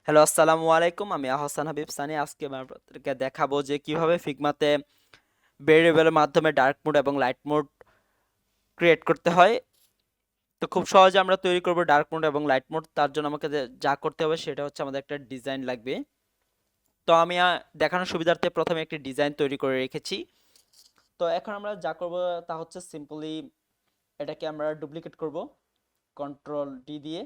Hello, আসসালামু আলাইকুম। আমি আহসান হাবিব সানি। আজকে আমি আপনাদেরকে দেখাবো যে কিভাবে ফিগমাতে ভেরিয়েবলের মাধ্যমে ডার্ক মোড এবং লাইট মোড ক্রিয়েট করতে হয়। তো খুব সহজে আমরা তৈরি করব ডার্ক মোড এবং লাইট মোড। তার জন্য আমাকে যা করতে হবে সেটা হচ্ছে আমাদের একটা ডিজাইন লাগবে। তো আমি দেখানোর সুবিধার্থে প্রথমে একটি ডিজাইন তৈরি করে রেখেছি। তো এখন আমরা যা করব তা হচ্ছে সিম্পলি এটাকে আমরা ডুপ্লিকেট করব কন্ট্রোল ডি দিয়ে।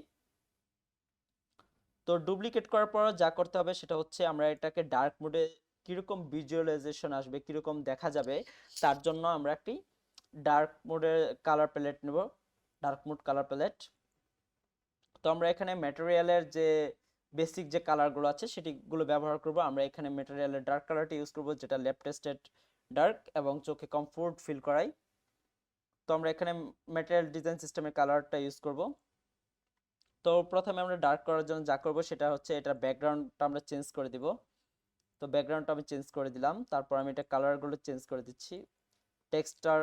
তো ডুপ্লিকেট করার পর যা করতে হবে সেটা হচ্ছে আমরা এটাকে ডার্ক মোডে কিরকম ভিজুয়ালাইজেশন আসবে, কিরকম দেখা যাবে, তার জন্য আমরা একটি ডার্ক মোডের কালার প্যালেট নেব। Dark mode colour palette. তো আমরা এখানে ম্যাটেরিয়ালের যে বেসিক যে কালারগুলো আছে সেটিগুলো ব্যবহার করব। আমরা এখানে ম্যাটেরিয়ালের ডার্ক কালারটি ইউজ করব, যেটা ল্যাব টেস্টেড ডার্ক এবং চোখে কমফোর্ট ফিল করায়। তো আমরা এখানে ম্যাটেরিয়াল ডিজাইন সিস্টেমের কালারটা ইউজ করব। তো প্রথমে আমরা ডার্ক করার জন্য যা করব সেটা হচ্ছে এটার ব্যাকগ্রাউন্ডটা আমরা চেঞ্জ করে দিব। তো ব্যাকগ্রাউন্ডটা আমি চেঞ্জ করে দিলাম, তারপর আমি এটা কালারগুলো চেঞ্জ করে দিচ্ছি। টেক্সটার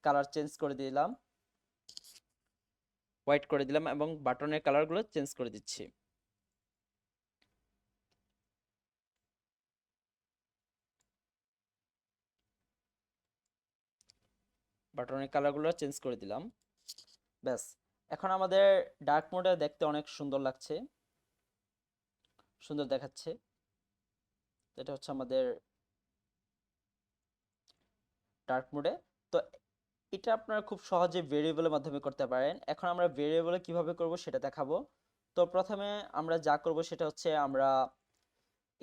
কালার চেঞ্জ করে দিলাম, হোয়াইট করে দিলাম এবং বাটনের কালারগুলো চেঞ্জ করে দিচ্ছি। বাটনের কালারগুলো চেঞ্জ করে দিলাম। ব্যাস, এখন আমাদের ডার্ক মোডে দেখতে অনেক সুন্দর লাগছে, সুন্দর দেখাচ্ছে। এটা হচ্ছে আমাদের ডার্ক মোডে। তো এটা আপনারা খুব সহজে ভেরিয়েবলের মাধ্যমে করতে পারেন। এখন আমরা ভেরিয়েবলে কিভাবে করব সেটা দেখাবো। তো প্রথমে আমরা যা করব সেটা হচ্ছে আমরা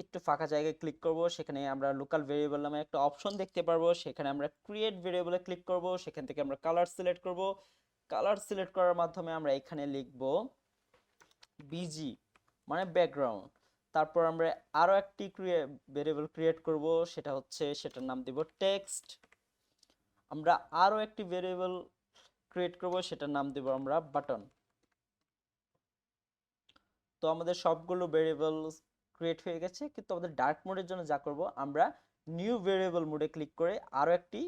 একটু ফাঁকা জায়গায় ক্লিক করব, সেখানে আমরা লোকাল ভেরিয়েবল নামে একটা অপশন দেখতে পারবো। সেখানে আমরা ক্রিয়েট ভেরিয়েবলে ক্লিক করব, সেখান থেকে আমরা কালার সিলেক্ট করব। কালার সিলেক্ট করার মাধ্যমে আমরা এখানে লিখব বিজি, মানে ব্যাকগ্রাউন্ড। তারপর আমরা আরো একটি ভেরিয়েবল ক্রিয়েট করব, সেটা হচ্ছে সেটার নাম দিব টেক্সট। আমরা আরো একটি ভেরিয়েবল ক্রিয়েট করব, সেটার নাম দেব আমরা বাটন। তো আমাদের সবগুলো ভেরিয়েবল ক্রিয়েট হয়ে গেছে, কিন্তু আমাদের ডার্ক মোডের জন্য যা করব আমরা নিউ ভেরিয়েবল মোডে ক্লিক করে আরো একটি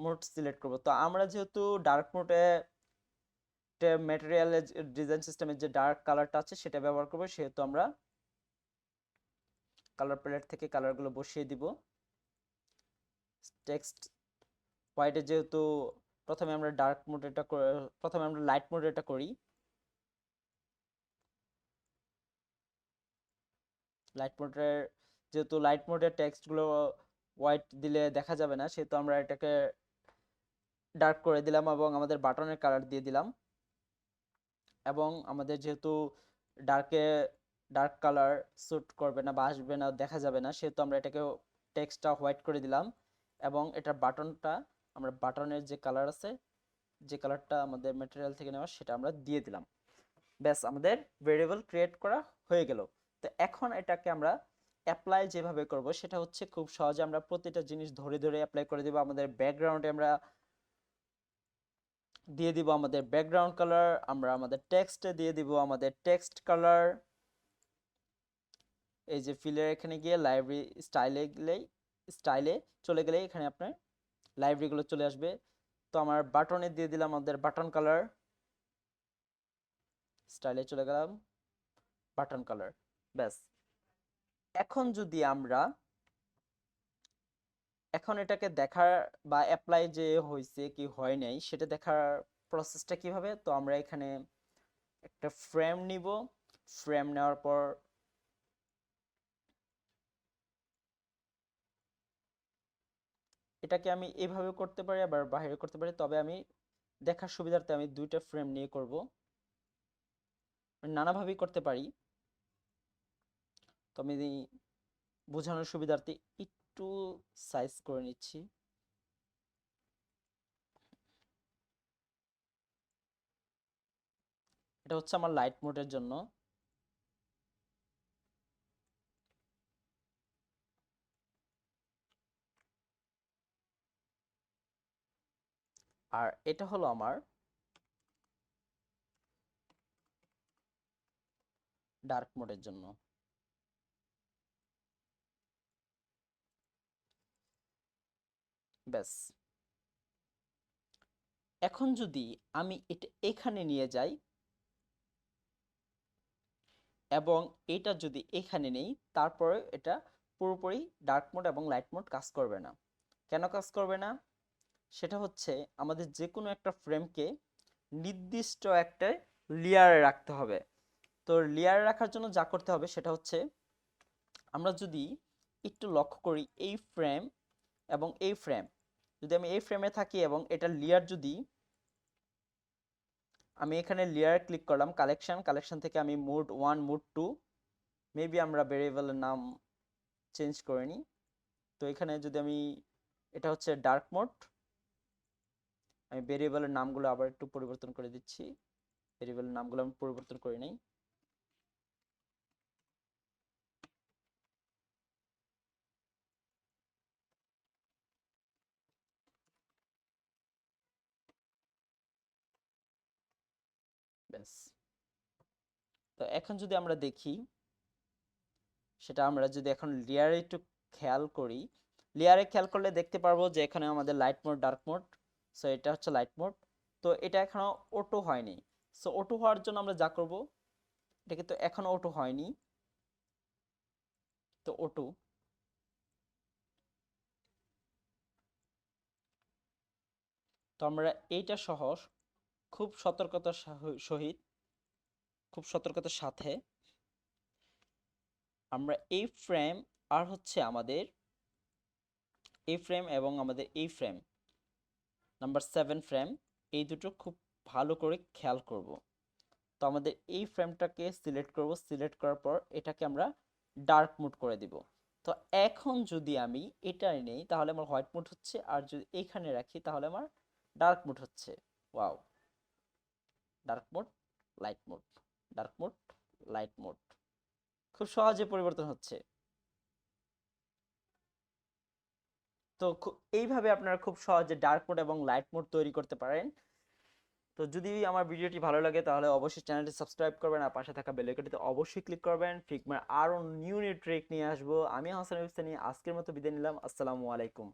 মোড সিলেক্ট করব। তো আমরা যেহেতু ডার্ক মোডে ম্যাটেরিয়ালের ডিজাইন সিস্টেমের যে ডার্ক কালারটা আছে সেটা ব্যবহার করব, সেহেতু আমরা কালার প্যালেট থেকে কালারগুলো বসিয়ে দিব। টেক্সট হোয়াইটে যেহেতু প্রথমে আমরা ডার্ক মোড এটা প্রথমে আমরা লাইট মোড এটা করি। লাইট মোডের যেহেতু লাইট মোডের টেক্সটগুলো হোয়াইট দিলে দেখা যাবে না, সেহেতু আমরা এটাকে ডার্ক করে দিলাম এবং আমাদের বাটনের কালার দিয়ে দিলাম। এবং আমাদের যেহেতু ডার্কে ডার্ক কালার স্যুট করবে না বা আসবে না, দেখা যাবে না, সেহেতু আমরা এটাকে টেক্সটটা হোয়াইট করে দিলাম। এবং এটার বাটনটা আমরা বাটনের যে কালার আছে, যে কালারটা আমাদের ম্যাটেরিয়াল থেকে নেওয়া, সেটা আমরা দিয়ে দিলাম। ব্যাস, আমাদের ভেরিয়েবল ক্রিয়েট করা হয়ে গেল। তো এখন এটাকে আমরা অ্যাপ্লাই যেভাবে করব সেটা হচ্ছে খুব সহজে আমরা প্রতিটা জিনিস ধরে ধরে অ্যাপ্লাই করে দেব। আমাদের ব্যাকগ্রাউন্ডে আমরা দিয়ে দিব আমাদের ব্যাকগ্রাউন্ড কালার, আমরা আমাদের টেক্সটে দিয়ে দিব আমাদের টেক্সট কালার। এই যে ফিলের এখানে গিয়ে লাইব্রেরি স্টাইলে চলে গেলেই এখানে আপনার লাইব্রেরিগুলো চলে আসবে। তো আমার বাটনে দিয়ে দিলাম আমাদের বাটন কালার, স্টাইলে চলে গেলাম বাটন কালার। ব্যাস, এখন যদি আমরা এখন এটাকে দেখার বা অ্যাপ্লাই যে হয়েছে কি হয় নাই সেটা দেখার প্রসেসটা কিভাবে, তো আমরা এখানে একটা ফ্রেম নিব। ফ্রেম নেওয়ার পর এটাকে আমি এভাবে করতে পারি, আবার বাইরে করতে পারি, তবে আমি দেখার সুবিধার্থে আমি দুইটা ফ্রেম নিয়ে করব। নানাভাবেই করতে পারি, তো আমি বোঝানোর সুবিধার্থে একটু সাইজ করে নিচ্ছি। এটা হচ্ছে আমার লাইট মোডের জন্য। আর এটা হলো আমার ডার্ক মোডের জন্য। ব্যাস, এখন যদি আমি এটা এখানে নিয়ে যাই, এবং এটা যদি এখানে নেই, তারপরে এটা পুরোপুরি ডার্ক মোড এবং লাইট মোড কাজ করবে না। কেন কাজ করবে না? সেটা হচ্ছে আমাদের যে কোনো একটা ফ্রেমকে নির্দিষ্ট একটা লেয়ারে রাখতে হবে। তো লেয়ারে রাখার জন্য যা করতে হবে সেটা হচ্ছে, আমরা যদি একটু লক্ষ্য করি এই ফ্রেম এবং এই ফ্রেম, যদি আমি এই ফ্রেমে থাকি এবং এটা লেয়ার, যদি আমি এখানে লেয়ার ক্লিক করলাম, কালেকশন, কালেকশন থেকে আমি মুড 1 মুড 2, মেবি আমরা ভেরিয়েবলের নাম চেঞ্জ করে নিই। তো এখানে যদি আমি, এটা হচ্ছে ডার্ক মোড, আমি ভেরিয়েবলের নামগুলো আবার একটু পরিবর্তন করে দিচ্ছি, ভেরিয়েবলের নামগুলো আমি পরিবর্তন করে নিই। ব্যাস। তো এখন যদি আমরা দেখি, সেটা আমরা যদি এখন লেয়ারে একটু খেয়াল করি, লেয়ারে খেয়াল করলে দেখতে পারবো যে এখানে আমাদের light mode, dark mode, so এটা হচ্ছে লাইট মোড। তো এটা এখনো অটো হয়নি। সো অটো হওয়ার জন্য আমরা যা করব, এটা কিন্তু এখনো অটো হয়নি, তো অটো, তো আমরা এইটা সহ খুব সতর্কতার সহিত, খুব সতর্কতার সাথে আমরা এই ফ্রেম আর হচ্ছে আমাদের এই ফ্রেম এবং আমাদের এই ফ্রেম নাম্বার 7 ফ্রেম, এই দুটো খুব ভালো করে খেয়াল করব। তো আমাদের এই ফ্রেমটাকে সিলেক্ট করব, সিলেক্ট করার পর এটাকে আমরা ডার্ক মোড করে দিব। তো এখন যদি আমি এটা নেই তাহলে আমার হোয়াইট মোড হচ্ছে, আর যদি এইখানে রাখি তাহলে আমার ডার্ক মোড হচ্ছে। Wow, dark mode, light mode, dark mode, light mode, খুব সহজে পরিবর্তন হচ্ছে। তো এইভাবে আপনারা খুব সহজে ডার্ক মোড এবং লাইট মোড তৈরি করতে পারেন। তো যদি আমার ভিডিওটি ভালো লাগে তাহলে অবশ্যই চ্যানেলটি সাবস্ক্রাইব করবেন, আর পাশে থাকা বেল আইকনটিতে অবশ্যই ক্লিক করবেন। ফিগমার আরো নিউ নিউ ট্রিক নিয়ে আসবো। আমি হাসান ইবসানি আজকের মতো বিদায় নিলাম। আসসালামু আলাইকুম।